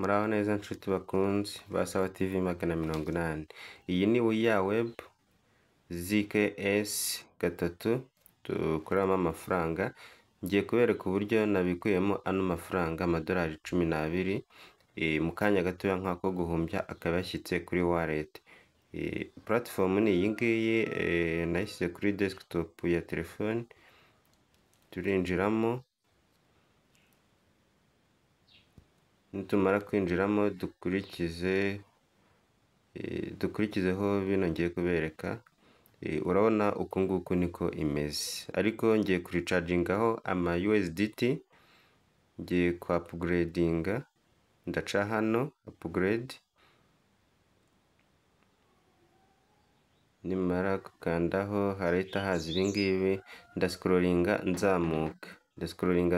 muraho neza nshuti bakunzi ba Sawa TV 180. Iyi ni ya web ZKS 3 dukoramo amafaranga. Ngiye kubereka uburyo nabikuyemo ano mafaranga amadolari 12 mu kanya gatoya nk'ako guhumbya akaba yashyitse kuri wallet. Platform ni iyi ngiyi, nayishyize kuri desktop ya telefone. Turinjiramo, nitumara kwinjiramo dukurikizeho bino ngiye kubereka. Urabona uku nguku niko imeze, ariko ngiye kuricagingaho ama USDT. Ngiye kwa upgradinga, ndaca hano upgrade. Nimara gukandaho harahita haza ibingibi, ndascrollinga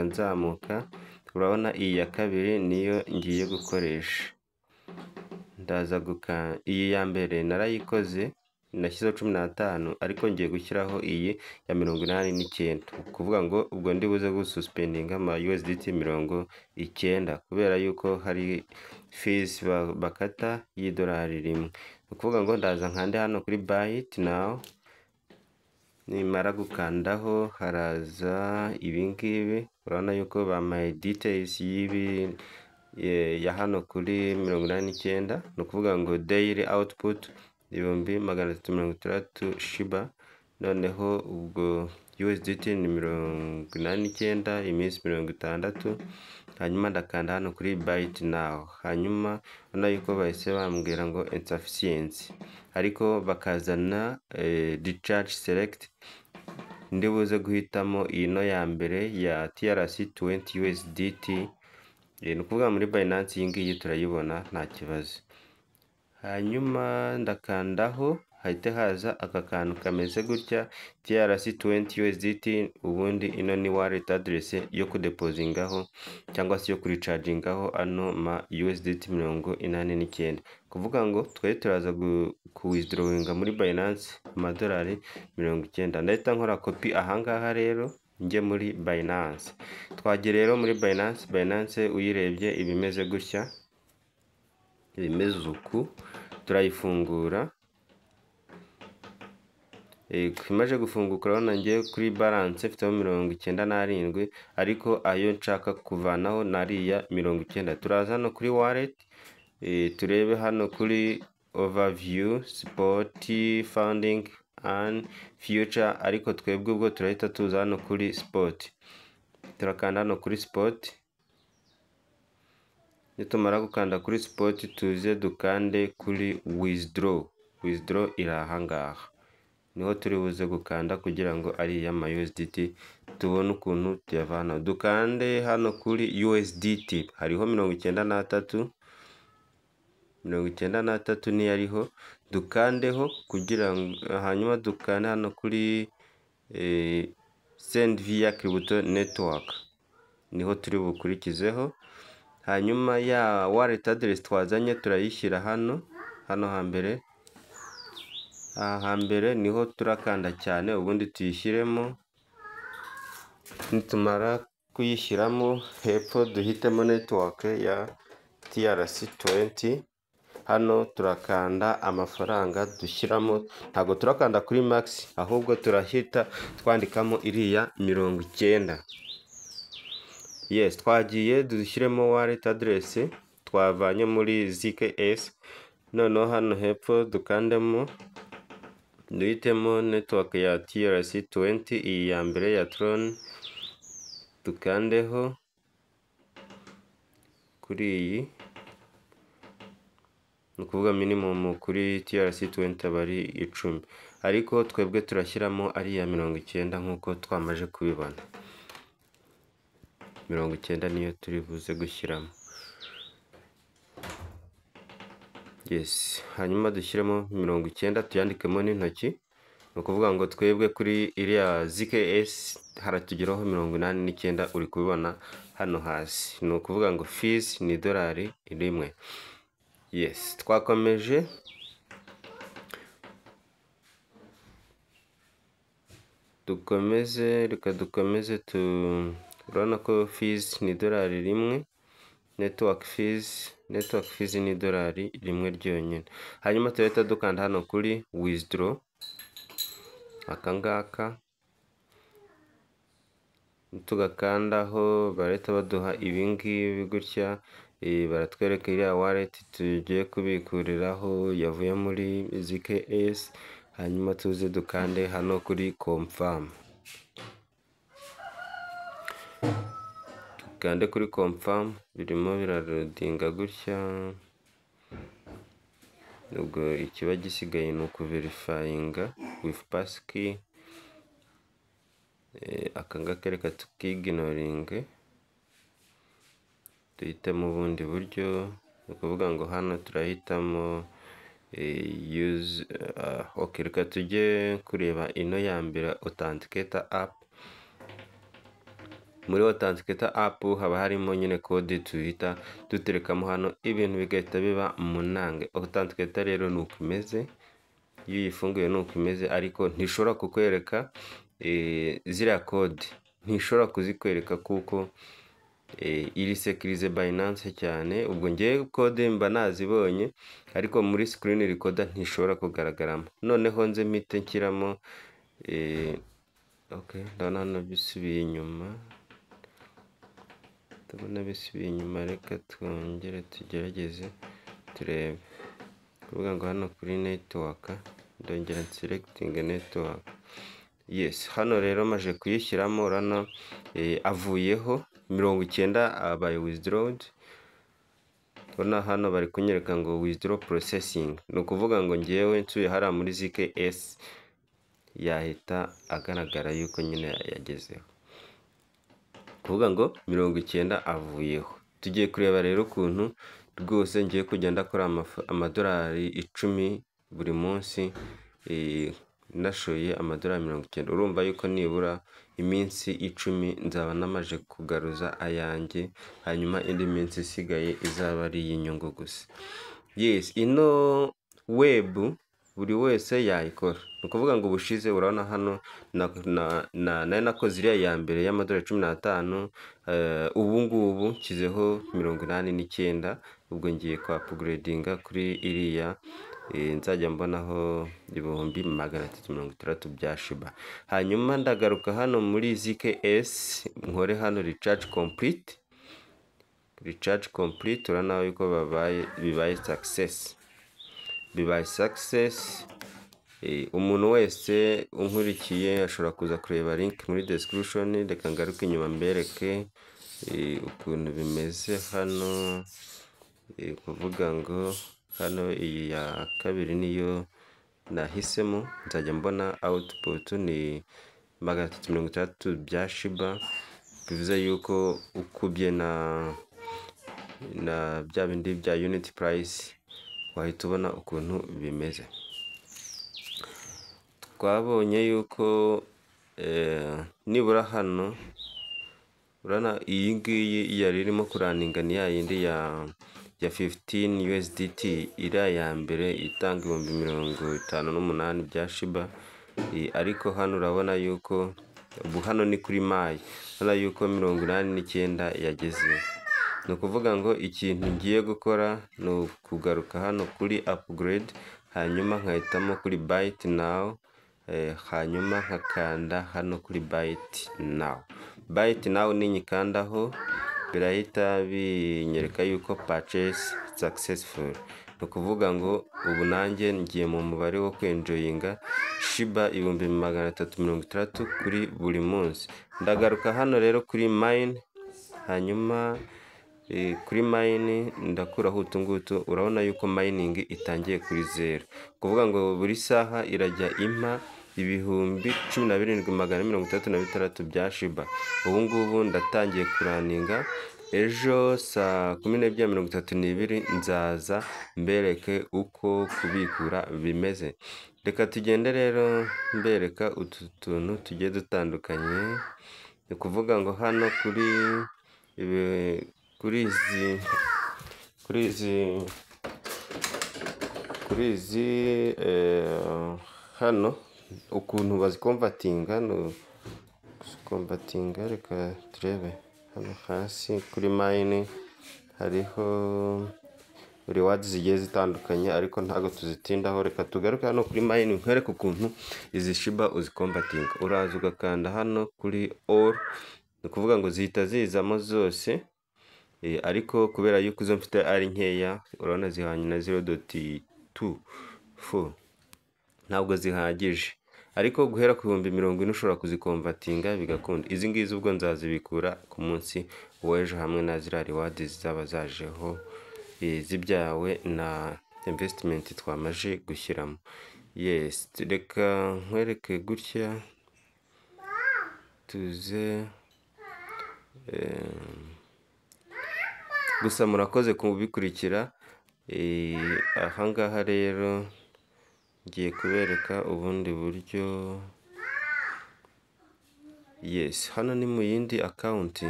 nzamuka. Urabona iyi ya kabiri niyo ngiye gukoresha. Ndaza iyi ya mbere narayikoze, nashyizeho 15, ariko ngiye gushyiraho iyi ya 89. Kuvuga ngo ubwo ndi buze gususpendinga ama USDT 90 kubera yuko hari fees bakata y'idolari rimwe. Kuvuga ngo ndaza nkande hano kuri buy it now. Nimara gukandaho haraza ibingibi. Urabona yuko bamaye details y'ibi ya hano kuri 89. Ni ukuvuga ngo daily output 1360 Shiba. Noneho ubwo USDT ni 89, iminsi 60. Hanyuma ndakanda hano kuri buy it now. Hanyuma urabona yuko bahise bambwira ngo insufficiency, ariko bakazana recharge select. Ndi buze guhitamo ino ya mbere ya TRC20 USDT. Ni ukuvuga muri Binance iyi ngiyi turayibona nta kibazo. Hanyuma ndakandaho, hahita haza aka kantu kameze gutya, TRC20 USDT. Ubundi ino ni wallet address yo kudepozingaho cyangwa se yo kuricagingaho ano ma USDT 89. Kuvuga ngo twe turaza ku withdrawinga muri Binance amadolari 90. Ndahita nkora copy ahangaha rero njye muri Binance. Twagiye rero muri Binance uyirebye ibimeze gutya, ibimeze uku. Turayifungura. Imaze gufunguka urabona ngiye kuri balance mfiteho 97, ariko ayo nshaka kuvanaho nariya 90. Turaza hano kuri wallet, turebe hano kuri overview, spot, funding and future, ariko twebwe ubwo turahita tuza hano kuri spot. Turakanda hano kuri spot. Nitumara gukanda kuri spot tuze dukande kuri withdraw. Withdraw iri ahangaha, niho turi buze gukanda kugira ngo ari ya ma USDT tubone ukuntu tuyavana. Dukande hano kuri USDT, hariho 93 ni yariho. Dukandeho kugira ngo hanyuma dukande hano kuri send via crypto network, niho turi bukurikizeho. Hanyuma ya wallet address twazanye turayishyira hano hambere. Hambere niho turakanda cyane, ubundi tuyishyiremo. Nitumara kuyishyiramo, hepfo duhitemo network ya TRC20. Hano turakanda amafaranga dushyiramo, ntabwo turakanda kuri max, ahubwo turahita twandikamo iriya 90. Yes, twagiye dushyiremo wallet address twavanye muri ZKS. Noneho hano hepfo dukandemo, duhitemo network ya TRC20, iyi ya mbere ya Tron. Dukandeho kuri iyi, ni ukuvuga minimum kuri TRC20 abari 10, ariko twebwe turashyiramo ari ya 90 nk'uko twamaje kubibona. 90 niyo turi buze gushyiramo. Yes, hanyuma dushyiremo 90 tuyandikemo n'intoki. Ni ukuvuga ngo twebwe kuri iriya ZKS haratugeraho 89, uri kubibona hano hasi. Ni ukuvuga ngo fees ni dolari rimwe. Yes, twakomeje. Reka dukomeze. Urabona ko fees ni dolari rimwe. Network fees network fees ni idolari rimwe ryonyine. Hanyuma turahita dukanda hano kuri withdraw, akangaka tugakandaho barahita baduha ibingibi gutya, baratwereka iriya wallet tugiye kubikuriraho yavuye muri ZKS. Hanyuma tuze dukande hano kuri confirm, dukande kuri confirm, birimo birarodinga gutya. Ubwo ikiba gisigaye ni ukuverifyinga with passkey. Akangaka reka tukiginoringe duhitamo ubundi buryo, ni ukuvuga ngo hano turahitamo use okay, reka tujye kureba ino ya mbere authenticator app. Muri authenticator app haba harimo nyine code tuhita duterekamo hano, ibintu bigahita biba munange. Authenticator rero ni uko imeze, iyo uyifunguye ni uko imeze, ariko ntishobora kukwereka ziriya code, ntishobora kuzikwereka kuko iri securize Binance cyane. Ubwo ngiye code mba nazibonye, ariko muri screen recorder ntishobora kugaragaramo. Noneho nze mpite nshyiramo okay, ndabona hano bisubiye inyuma, reka twongere tugerageze turebe. Kuvuga ngo hano kuri network ndongera selecting network. Yes, hano rero maje kuyishyiramo, urana avuyeho 90 abaye withdrawed. Urana hano bari kunyereka ngo withdraw processing, ni ukuvuga ngo ngewe nsuye hariya muri ZKS yahita agaragara yuko nyine yagezeho, kuvuga ngo 90 avuyeho. Tugiye kureba rero ukuntu rwose ngiye kugenda akora amadolari 10 buri munsi, nashoye amadolari 90. Urumva yuko nibura iminsi 10 nzaba namaje kugaruza ayanjye, hanyuma indi minsi isigaye izaba ari y'inyungu gusa. Yes, ino web buri wese yayikora. Ni ukuvuga ngo ubushize urabona hano nakoze iriya ya mbere y'amadolari 15, ubu ngubu nshyizeho 89. Ubwo ngiye kwa upgradinga kuri iriya, nzajya mbonaho 360 bya Shiba. Hanyuma ndagaruka hano muri ZKS nkore hano recharge complete. Urabona yuko bibaye success. Umuntu wese unkurikiye ashobora kuza kureba link muri description. Reka ngaruke inyuma mbereke ukuntu bimeze hano. Kuvuga ngo hano iyi ya kabiri niyo nahisemo, nzajya mbona output ni 360 bya Shiba, bivuze yuko ukubye na bya bindi bya unit price wahita ubona ukuntu bimeze. Twabonye yuko nibura hano urana iyi ngiyi yari irimo kuraninga ni ya yindi ya 15 USDT, iriya ya mbere itanga 58,000 bya Shiba. Ariko hano urabona yuko ubu hano ni kuri May, urabona yuko 89 yageze. Ni ukuvuga ngo ikintu ngiye gukora ni ukugaruka hano kuri upgrade, hanyuma nkahitamo kuri buy it now, hanyuma nkakanda hano kuri buy it now. Buy it now ninyikandaho birahita binyereka yuko purchase successful. Ni ukuvuga ngo ubu nanjye ngiye mu mubare wo kwenjoyinga Shiba 360 kuri buri munsi. Ndagaruka hano rero kuri mine, hanyuma kuri mine ndakuraho utungutu. Urabona yuko mining itangiye kuri 0, kuvuga ngo buri saha irajya impa 17,136 bya Shiba. Ubu ngubu ndatangiye kuraninga, ejo saa 12:32 nzaza mbereke uko kubikura bimeze. Reka tugende rero mbereka utu tuntu tugiye dutandukanye. Ni kuvuga ngo hano kuri izi hano ukuntu bazikonvatinga, no konvatinga. Reka turebe hano hasi kuri mine hariho rewards zigiye zitandukanye ariko ntago tuzitindaho. Reka tugaruke hano kuri mine nkwereke ukuntu izi shiba uzikombatinga. Uraza ugakanda hano kuri all, ni ukuvuga ngo zihita zizamo zose, ariko kubera yuko izo mfite ari nkeya, urabona zihanye na 0.24, ntabwo zihagije, ariko guhera ku 40,000 ushobora kuzikomvatinga bigakunda. Izi ngizi ubwo nzazibikura ku munsi w'ejo hamwe na ziriya rewards zaba zajeho zibyawe na investment twamaje gushyiramo. Yes, reka nkwereke gutya tuze. Gusa murakoze kubikurikira. Ahangaha rero ngiye kubereka ubundi buryo. Yes, hano ni mu yindi account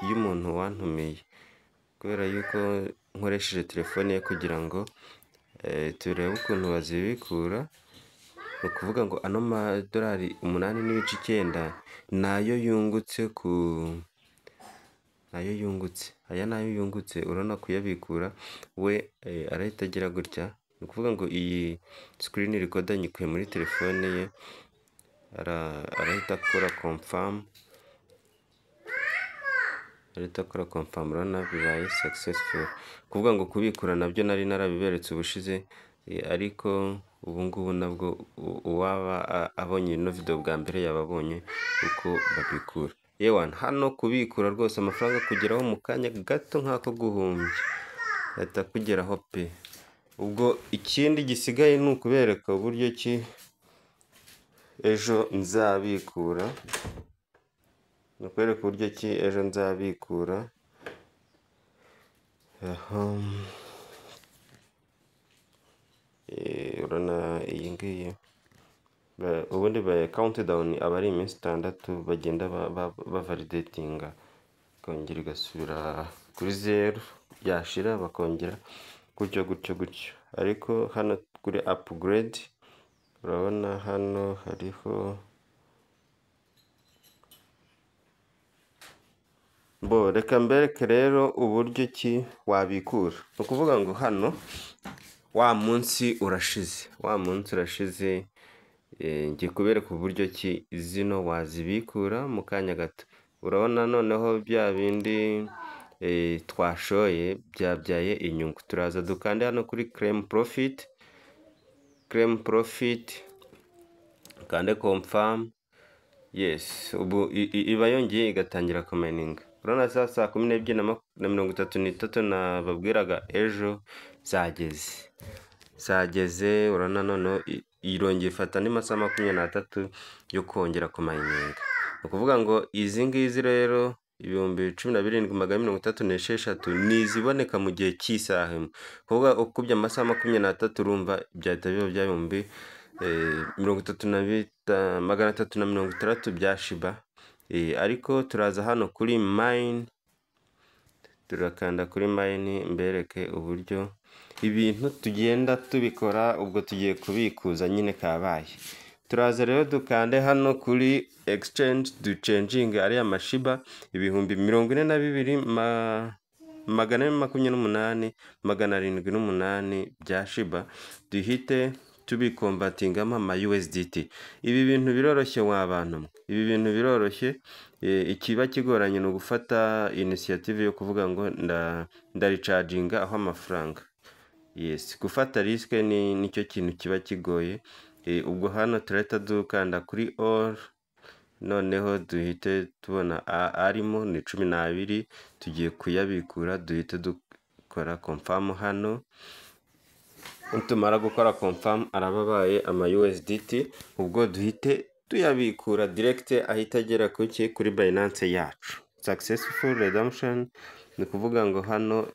y'umuntu wantumiye, kubera yuko nkoresheje telefone ye kugira ngo turebe ukuntu bazibikura. Ni ukuvuga ngo ano madolari 8.9 nayo yungutse aya nayo yungutse. Urabona kuyabikura we arahita agira gutya. Ni ukuvuga ngo iyi screen recorder nyikuye muri telefone ye, arahita akora confirm, urabona bibaye successful. Kuvuga ngo kubikura nabyo nari narabiberetse ubushize, ariko ubu ngubu nabwo uwaba abonye ino video bwa mbere yababonye uko babikura. Yewe hano kubikura rwose amafaranga kugeraho mu kanya gato nk'ako guhumbya, ahita kugeraho pe. Ubwo ikindi gisigaye ni ukubereka uburyo ki ejo nzabikura. Urabona iyi ngiyi ubundi ba countdown aba ari iminsi 6 bagenda bavalidatinga, kongera igasubira kuri 0, yashira bakongera gutyo. Ariko hano kuri upgrade urabona hano hariho reka mbereke rero uburyo ki wabikura. Ni ukuvuga ngo hano wa munsi urashize, ngiye kubereka uburyo ki zino wazibikura mu kanya gato. Urabona noneho bya bindi twashoye byabyaye inyungu. Turaza dukande hano kuri claim profit, kande confirm. Yes, ubu iba yongeye igatangira kumininga. Urabona saa 12:33 nababwiraga ejo zageze. Urabona noneho irongeye ifata n'amasaha 23 yo kongera kumininga. Ni ukuvuga ngo izi ngizi rero 17,336 niziboneka mu gihe cy'isaha imwe. Kuvuga ukubye amasaha 23 urumva byahita biba bya 33,360 bya shiba. Ariko turaza hano kuri mine, turakanda kuri mine mbereke uburyo ibintu tugenda tubikora. Ubwo tugiye kubikuza nyine kabaye. Turaza rero dukande hano kuri exchange, duchanging ariya mashiba 42,428 bya shiba, duhite tubikombatingamo ama USDT. Ibi bintu biroroshye wabantu, ikiba kigoranye no gufata initiative yo kuvuga ngo ndaricharginga aho amafaranga. Yes, gufata risk nicyo kintu kiba kigoye. Ubwo hano turahita dukanda kuri all, noneho duhite tubona arimo ni 12, tugiye kuyabikura. Duhite dukora confirm hano. Tumara gukora confirm arababaye ama USDT. Ubwo duhite tuyabikura direct, ahita agera kuri Binance yacu. Successful redemption. Ni kuvuga ngo hano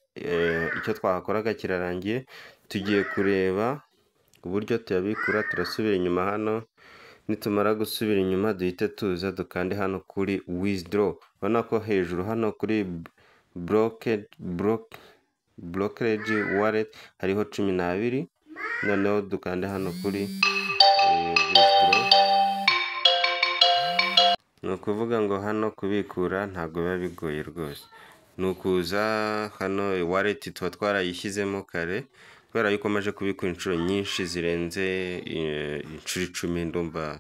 icyo twakoraga kirarangiye. Tugiye kureba uburyo tuyabikura. Turasubira inyuma hano, nitumara gusubira inyuma duhite tuza dukande hano kuri withdraw. Ubona ko hejuru hano kuri brokerage wallet hariho 12. Noneho dukande hano kuri withdraw. Ni ukuvuga ngo hano kubikura ntabwo biba bigoye rwose. ni ukuza hano wallet tuba twarayishyizemo kare kubera yuko maje kubikora inshuro nyinshi zirenze inshuro 10 ndumva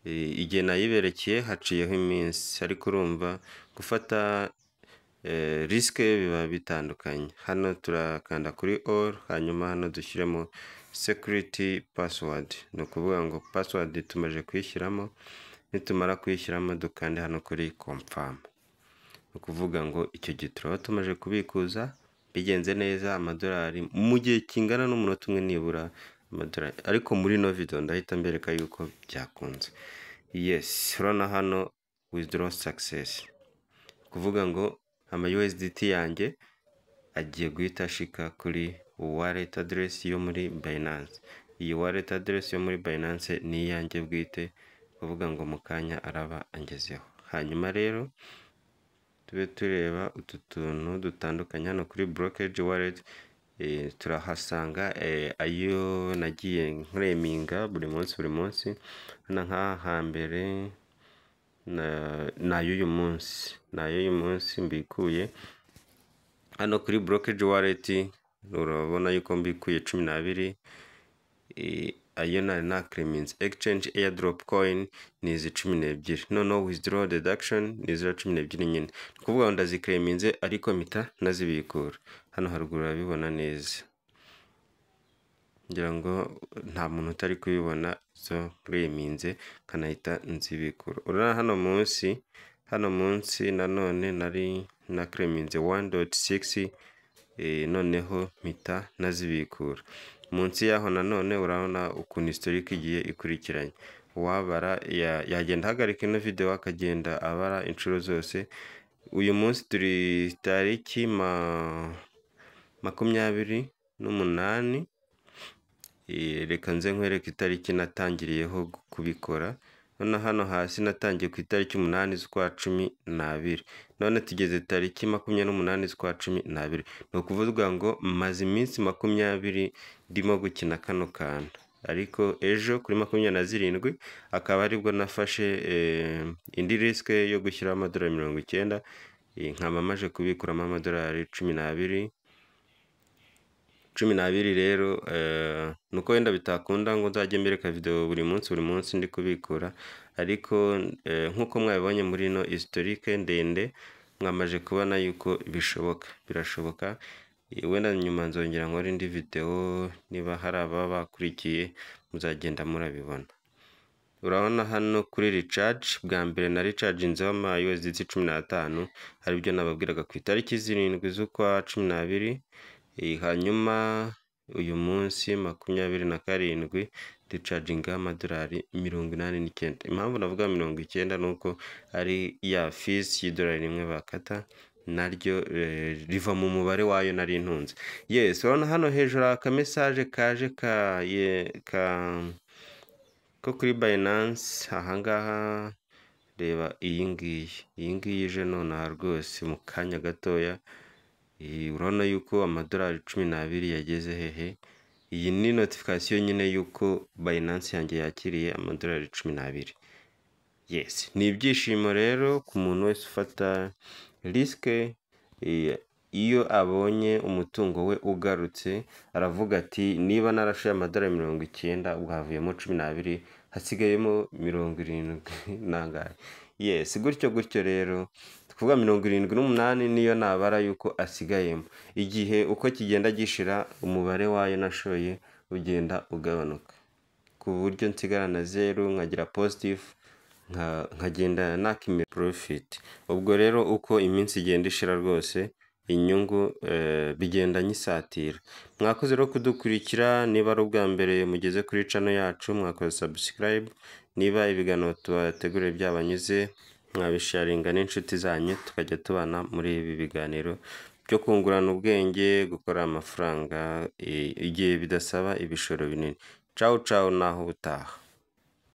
igihe nayiberekeye haciyeho iminsi, ariko urumva gufata risike biba bitandukanye. Hano turakanda kuri all, hanyuma hano dushyiremo security password, ni ukuvuga ngo password tumaze kuyishyiramo, nitumara kuyishyiramo dukande hano kuri confirm, ni ukuvuga ngo icyo gihe turaba tumaze kubikuza bigenze neza amadolari mu gihe kingana n'umunota umwe nibura amadolari, ariko muri no video ndahita mbereka yuko byakunze. Yes, urabona hano withdraw success, kuvuga ngo ama USDT yanjye agiye guhita ashika kuri wallet address yo muri Binance. Iyi wallet address yo muri Binance ni iyanjye bwite, kuvuga ngo mu kanya araba angezeho. Hanyuma rero tube tureba utu tuntu dutandukanye hano kuri brokerage wallet, turahasanga ayo nagiye nkureminga buri munsi hano nk'aha hambere nayo uyu munsi mbikuye hano kuri brokerage wallet. Urabona yuko mbikuye 12, ayo nari nakreminze exchange airdrop coin ni izi 12, noneho withdraw deduction ni izi 12 nyine, kuvuga ngo ndazikreminze ariko mpita nazibikura. Hano haruguru urabibona neza, ngira ngo nta muntu utari kubibona, zo kreminze kanahita nzibikura. Urabona hano munsi nanone nari nakreminze 1.6, noneho mpita nazibikura. Munsi yaho nanone urabona ukuntu historique igiye ikurikiranye, wabara yagenda hagarika ino video akagenda abara inshuro zose. Uyu munsi turi tariki 28, reka nze nkwereke itariki natangiriyeho kubikora. Hano hasi natangiye ku itariki 8 z'ukwa 12, none tugeze tariki 28 z'ukwa 12, ni ukuvuga ngo maze iminsi 20 ndimo gukina kano kantu, ariko ejo kuri 27 akaba aribwo nafashe indi risike yo gushyiraho amadolari 90, nkaba maje kubikuramo amadolari 12 rero. Nuko wenda bitakunda ngo nzajye mbereka video buri munsi ndi kubikura, ariko nkuko mwabibonye muri no historique ndende mwamaje kubona yuko birashoboka. Wenda nyuma nzongera nkora indi video, niba hari ababa bakurikiye muzagenda murabibona. Urabona hano kuri recharge, bwa mbere na recharge inzeho ama USDT 15, hari ibyo nababwiraga ku itariki 7 z'ukwa 12, hanyuma uyu munsi 27 recharginga amadolari 89. Impamvu navuga 90 nuko ari ya fees y'idolari rimwe bakata, naryo riva mu mubare wayo nari ntunze. Yes, urabona hano hejuru aka message kaje ko kuri Binance. Ahangaha reba iyi ngiyi ije nonaha rwose mu kanya gatoya. Urabona yuko amadolari 12 yageze hehe. Iyi ni notification nyine yuko Binance yanjye yakiriye amadolari 12. Yes, ni ibyishimo rero ku muntu wese ufata risike. Iyo abonye umutungo we ugarutse aravuga ati niba narashoye amadolari 90 ubwo havuyemo 12, hasigayemo 70 nangahe. Yes, gutyo rero kuvuga 78 niyo nabara yuko asigayemo. Igihe uko kigenda gishira umubare wayo nashoye ugenda ugabanuka, ku buryo nsigarana 0 nkagira positive, nkagenda nakimira profit. Ubwo rero uko iminsi igenda ishira rwose inyungu bigenda nyisatira. Mwakoze rero kudukurikira. Niba ari ubwa mbere mugeze kuri channel yacu, mwakoze subscribe. Niba ibiganiro tubateguriye byabanyuze, mwabisharinga n'inshuti zanyu, tukajya tubana muri ibi biganiro byo kungurana ubwenge, gukora amafaranga igihe bidasaba ibishoro binini. Ciao naho ubutaha.